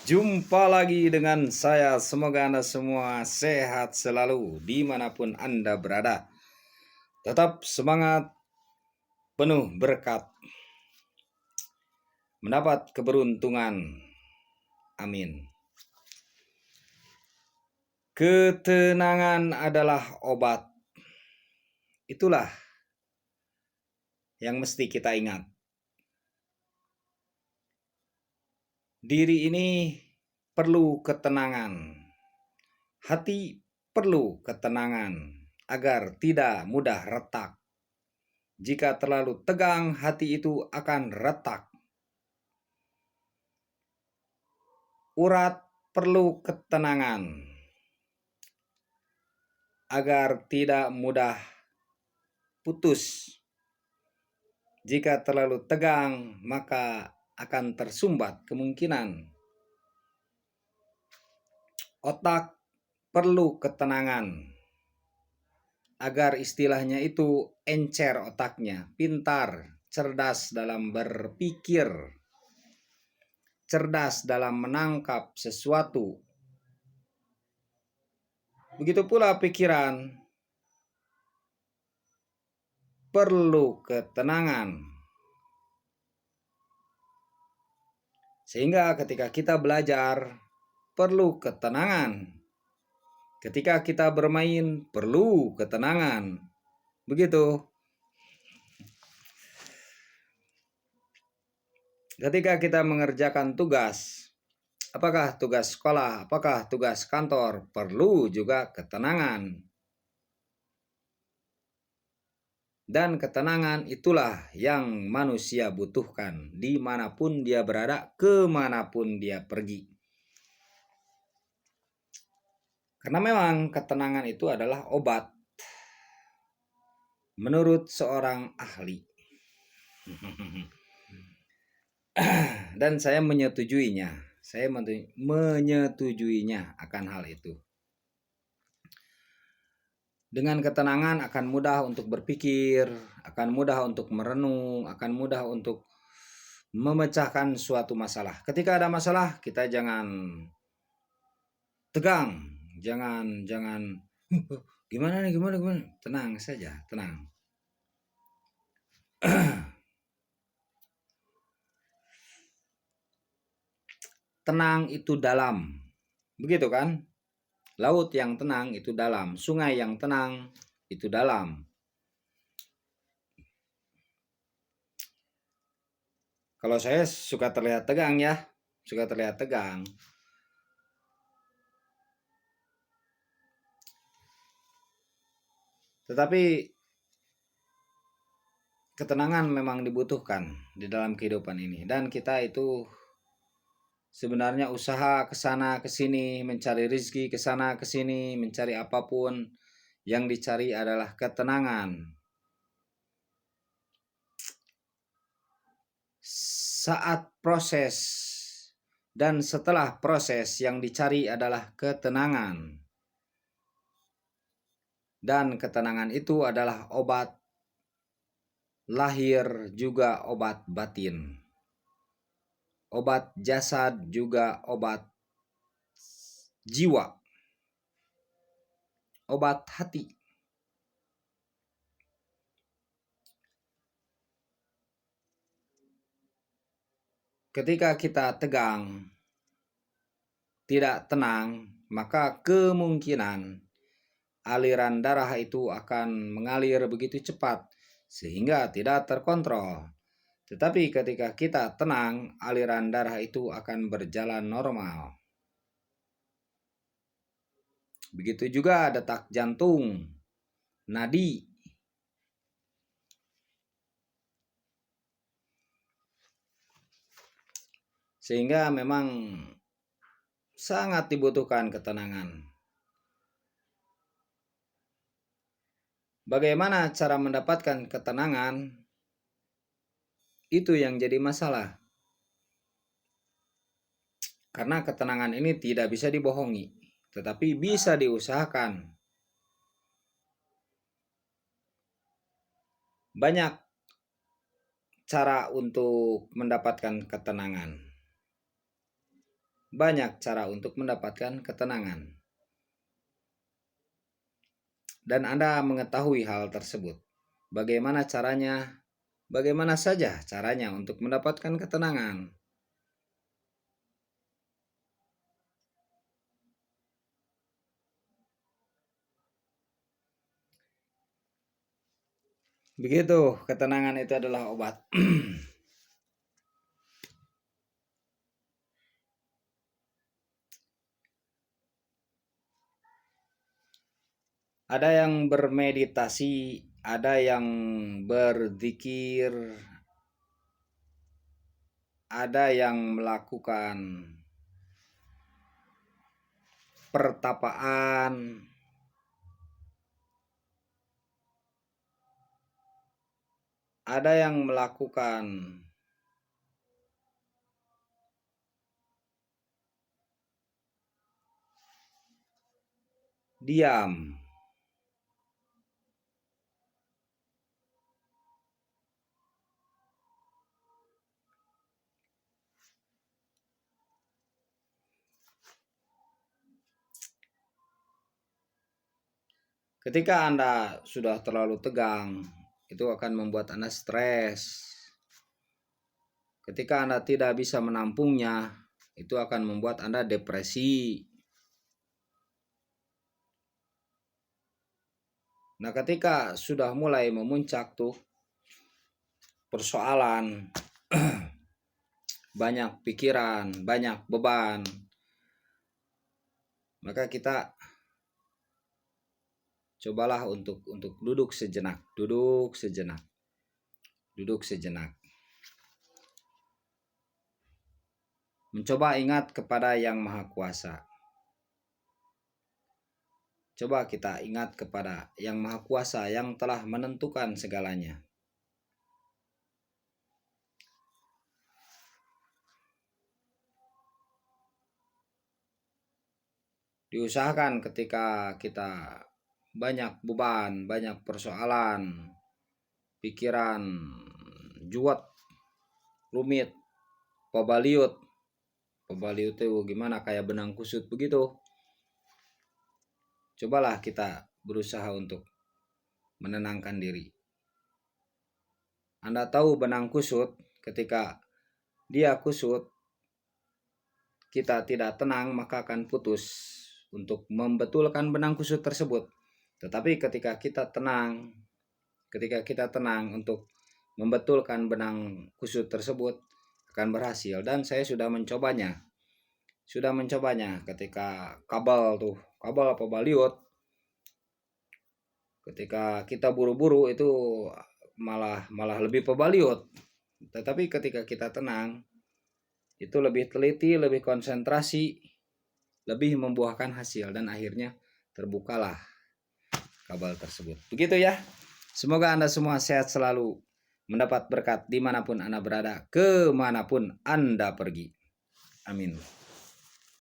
Jumpa lagi dengan saya. Semoga Anda semua sehat selalu dimanapun Anda berada. Tetap semangat, penuh berkat, mendapat keberuntungan. Amin. Ketenangan adalah obat. Itulah yang mesti kita ingat. Diri ini perlu ketenangan. Hati perlu ketenangan agar tidak mudah retak. Jika terlalu tegang, hati itu akan retak. Urat perlu ketenangan agar tidak mudah putus. Jika terlalu tegang, maka akan tersumbat kemungkinan. Otak perlu ketenangan agar istilahnya itu encer otaknya, pintar, cerdas dalam berpikir, cerdas dalam menangkap sesuatu. Begitu pula pikiran perlu ketenangan. Sehingga ketika kita belajar perlu ketenangan. Ketika kita bermain perlu ketenangan. Begitu. Ketika kita mengerjakan tugas, apakah tugas sekolah, apakah tugas kantor, perlu juga ketenangan. Dan ketenangan itulah yang manusia butuhkan dimanapun dia berada, kemanapun dia pergi. Karena memang ketenangan itu adalah obat menurut seorang ahli. Dan saya menyetujuinya. Saya menyetujuinya akan hal itu. Dengan ketenangan akan mudah untuk berpikir, akan mudah untuk merenung, akan mudah untuk memecahkan suatu masalah. Ketika ada masalah, kita jangan tegang, jangan gimana nih, gimana. Tenang saja, tenang. Tenang itu dalam. Begitu kan? Laut yang tenang itu dalam, sungai yang tenang itu dalam. Kalau saya suka terlihat tegang ya, suka terlihat tegang. Tetapi ketenangan memang dibutuhkan di dalam kehidupan ini. Dan kita itu sebenarnya usaha kesana kesini, mencari rezeki kesana kesini, mencari apapun, yang dicari adalah ketenangan. Saat proses dan setelah proses yang dicari adalah ketenangan. Dan ketenangan itu adalah obat lahir juga obat batin. Obat jasad juga obat jiwa. Obat hati. Ketika kita tegang, tidak tenang, maka kemungkinan aliran darah itu akan mengalir begitu cepat sehingga tidak terkontrol. Tetapi ketika kita tenang, aliran darah itu akan berjalan normal. Begitu juga detak jantung, nadi. Sehingga memang sangat dibutuhkan ketenangan. Bagaimana cara mendapatkan ketenangan? Itu yang jadi masalah. Karena ketenangan ini tidak bisa dibohongi, tetapi bisa diusahakan. Banyak cara untuk mendapatkan ketenangan. banyak cara untuk mendapatkan ketenangan. Dan Anda mengetahui hal tersebut. Bagaimana caranya? Bagaimana saja caranya untuk mendapatkan ketenangan? Begitu, ketenangan itu adalah obat. Ada yang bermeditasi, ada yang berzikir, ada yang melakukan pertapaan, ada yang melakukan diam. Ketika Anda sudah terlalu tegang, itu akan membuat Anda stres. Ketika Anda tidak bisa menampungnya, itu akan membuat Anda depresi. Nah, ketika sudah mulai memuncak tuh persoalan, banyak pikiran, banyak beban, maka kita cobalah untuk duduk sejenak. Mencoba ingat kepada Yang Maha Kuasa. Coba kita ingat kepada Yang Maha Kuasa yang telah menentukan segalanya. Diusahakan ketika kita banyak beban, banyak persoalan, pikiran juwet, rumit, pabaliut itu gimana, kayak benang kusut begitu. Cobalah kita berusaha untuk menenangkan diri. Anda tahu benang kusut, ketika dia kusut, kita tidak tenang, maka akan putus untuk membetulkan benang kusut tersebut. Tetapi ketika kita tenang untuk membetulkan benang kusut tersebut, akan berhasil. Dan saya sudah mencobanya ketika kabel apa baliut, ketika kita buru-buru itu malah lebih pebaliut. Tetapi ketika kita tenang, itu lebih teliti, lebih konsentrasi, lebih membuahkan hasil, dan akhirnya terbukalah kabel tersebut. Begitu ya. Semoga Anda semua sehat selalu, mendapat berkat dimanapun Anda berada, kemanapun Anda pergi. Amin.